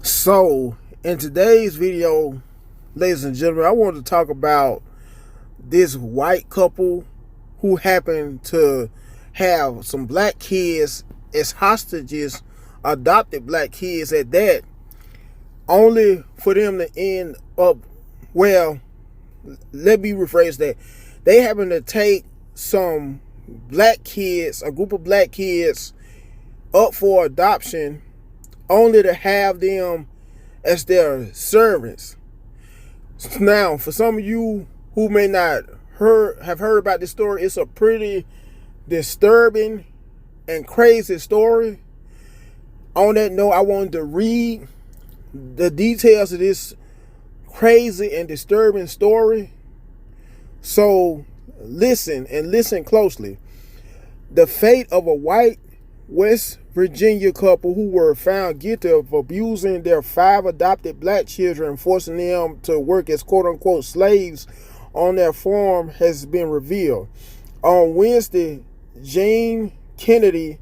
So, in today's video, ladies and gentlemen, I want to talk about this white couple who happened to have some black kids as hostages, adopted black kids at that, only for them to end up, well, let me rephrase that. They happen to take some black kids, a group of black kids, up for adoption, only to have them as their servants. Now, for some of you who may not have heard about this story, it's a pretty disturbing and crazy story. On that note, I wanted to read the details of this crazy and disturbing story. So listen, and listen closely. The fate of a white West Virginia couple who were found guilty of abusing their 5 adopted black children, forcing them to work as quote-unquote slaves on their farm, has been revealed. On Wednesday, Jean Kennedy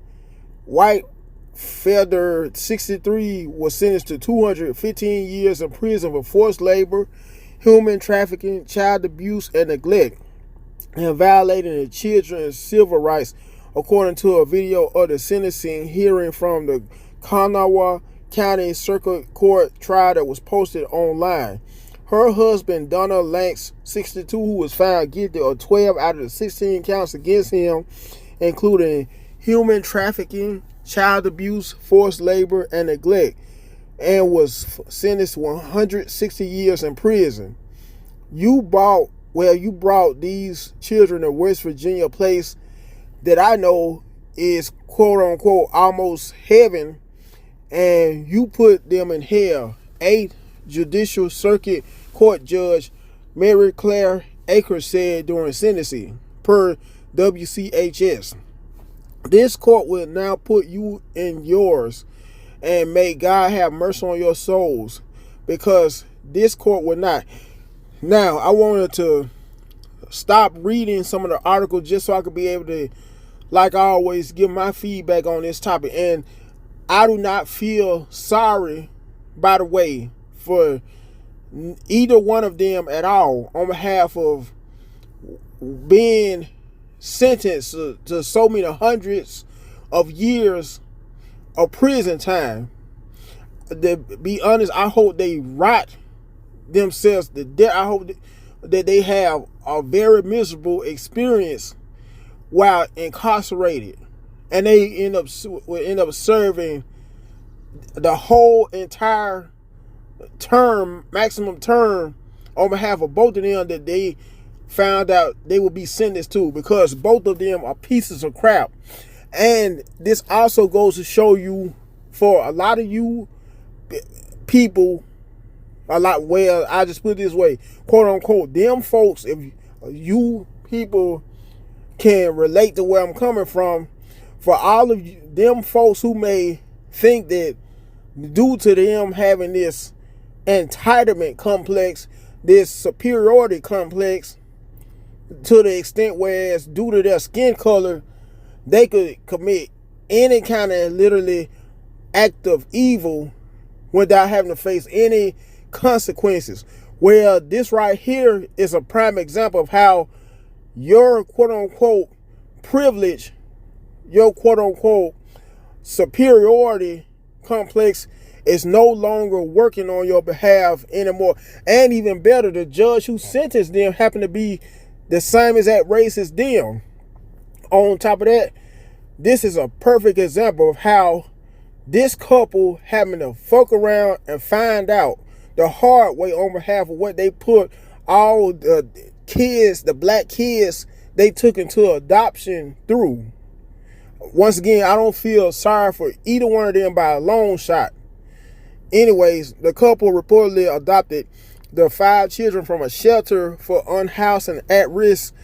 White Feather, 63, was sentenced to 215 years in prison for forced labor, human trafficking, child abuse, and neglect, and violating the children's civil rights, according to a video of the sentencing hearing from the Kanawha County Circuit Court trial that was posted online. Her husband, Donald Lanks, 62, who was found guilty of 12 out of the 16 counts against him, including human trafficking, child abuse, forced labor, and neglect, and was sentenced to 160 years in prison. You brought these children to West Virginia, place that I know is quote-unquote almost heaven, and you put them in hell. 8th Judicial Circuit Court Judge Mary Claire Akers said during sentencing, per WCHS. This court will now put you in yours, and may God have mercy on your souls, because this court will not. Now, I wanted to stop reading some of the articles just so I could be able to, like I always, give my feedback on this topic. And I do not feel sorry, by the way, for either one of them at all on behalf of being sentenced to so many hundreds of years of prison time. To be honest, I hope they rot themselves to death. I hope that they have a very miserable experience while incarcerated, and they end up serving the whole entire term, maximum term, on behalf of both of them that they found out they would be sentenced to, because both of them are pieces of crap. And this also goes to show you, for a lot of you people, I just put it this way, quote unquote, them folks, if you people can relate to where I'm coming from, for all of you, them folks who may think that due to them having this entitlement complex, this superiority complex, to the extent whereas due to their skin color, they could commit any kind of literally act of evil without having to face any consequences. Well, this right here is a prime example of how your quote-unquote privilege, your quote-unquote superiority complex is no longer working on your behalf anymore. And even better, the judge who sentenced them happened to be the same exact race as them. On top of that, this is a perfect example of how this couple having to fuck around and find out the hard way on behalf of what they put all the kids, the black kids they took into adoption through. Once again, I don't feel sorry for either one of them by a long shot. Anyways, the couple reportedly adopted the 5 children from a shelter for unhoused and at-risk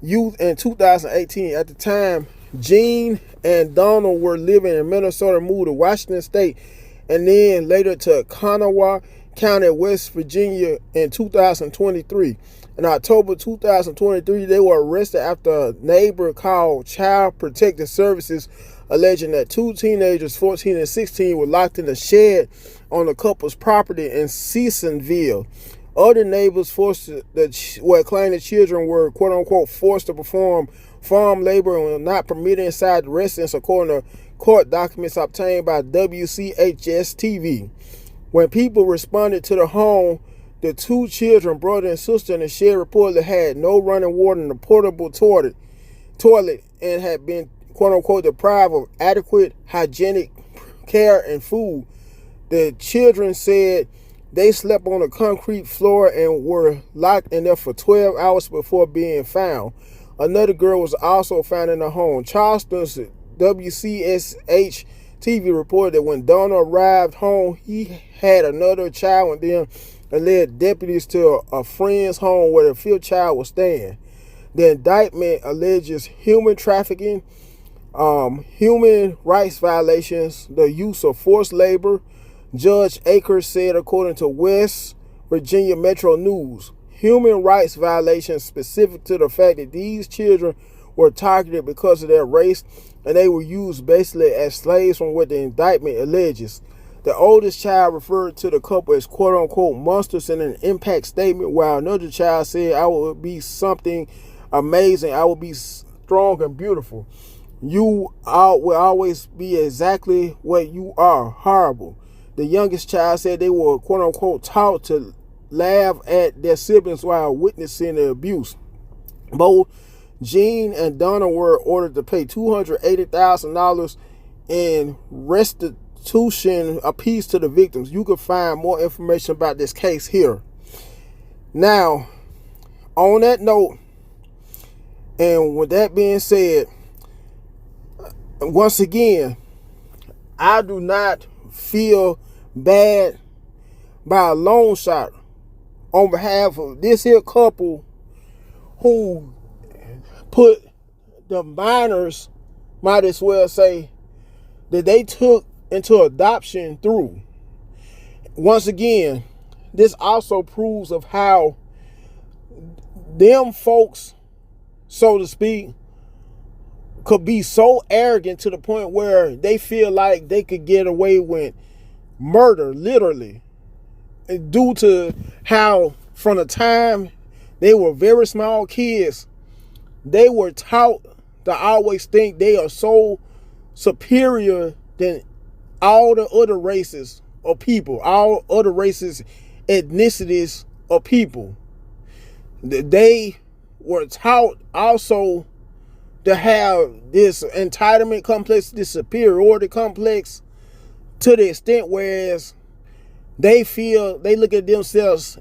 youth in 2018. At the time, Jean and Donald were living in Minnesota, moved to Washington State, and then later to Kanawha County, West Virginia in 2023. In October 2023, they were arrested after a neighbor called Child Protective Services alleging that two teenagers, 14 and 16, were locked in a shed on the couple's property in Seasonville. Other neighbors claimed the children were, quote-unquote, forced to perform farm labor and were not permitted inside the residence, according to court documents obtained by WCHS-TV. When people responded to the home, the two children, brother and sister in the shed, reportedly had no running water in the portable toilet and had been, quote-unquote, deprived of adequate hygienic care and food. The children said they slept on the concrete floor and were locked in there for 12 hours before being found. Another girl was also found in the home. Charleston's WCSH TV reported that when Donna arrived home, he had another child and then led deputies to a friend's home where the fifth child was staying. The indictment alleges human trafficking, human rights violations, the use of forced labor. Judge Akers said, according to West Virginia Metro News, human rights violations specific to the fact that these children were targeted because of their race and they were used basically as slaves, from what the indictment alleges. The oldest child referred to the couple as, quote-unquote, monsters in an impact statement, while another child said, "I will be something amazing. I will be strong and beautiful. You will always be exactly what you are, horrible." The youngest child said they were, quote-unquote, taught to laugh at their siblings while witnessing the abuse. Both Jean and Donna were ordered to pay $280,000 in restitution apiece to the victims. You can find more information about this case here. Now, on that note, and with that being said, once again, I do not feel bad by a long shot on behalf of this here couple who put the minors, might as well say, that they took into adoption through. Once again, this also proves of how them folks, so to speak, could be so arrogant to the point where they feel like they could get away with murder, literally, due to how from the time they were very small kids, they were taught to always think they are so superior than all the other races of people, all other races, ethnicities of people. They were taught also to have this entitlement complex, this superiority complex, to the extent whereas they feel, they look at themselves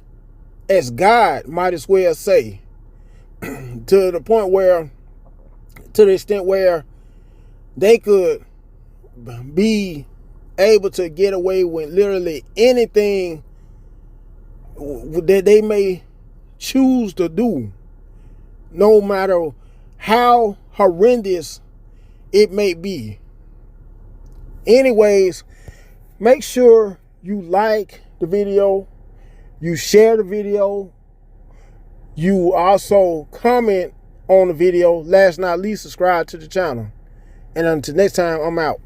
as God, might as well say, to the point where, to the extent where they could be able to get away with literally anything that they may choose to do, no matter how horrendous it may be. Anyways, make sure you like the video, you share the video, you also comment on the video. Last but not least, subscribe to the channel. And until next time, I'm out.